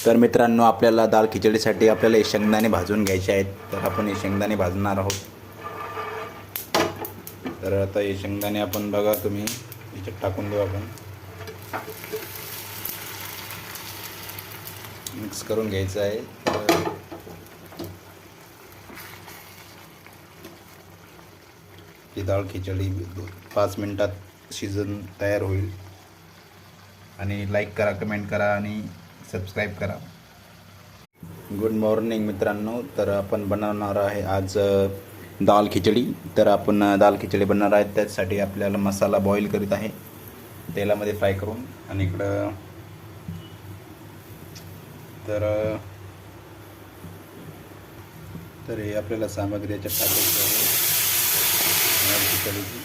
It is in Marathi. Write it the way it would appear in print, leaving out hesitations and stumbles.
तर मित्रांनो, आपल्याला दाल खिचडीसाठी आपल्याला हे शेंगदाणे भाजून घ्यायचे आहेत. तर आपण हे शेंगदाणे भाजणार आहोत. तर आता हे शेंगदाणे आपण बघा तुम्ही याच्यात टाकून देऊ. आपण मिक्स करून घ्यायचं आहे. तर ही डाळ खिचडी 5 मिनिटात शिजून तयार होईल. आणि लाईक करा, कमेंट करा आणि सबस्क्राईब करा. गुड मॉर्निंग मित्रांनो. तर आपण बनवणार आहे आज दाल खिचडी. तर आपण दाल खिचडी बनवणार आहे. त्यासाठी आपल्याला मसाला बॉईल करीत आहे तेलामध्ये फ्राय करून. आणि इकडं तर हे आपल्याला सामग्री याच्यात टाकायची आहे दाल खिचडीची.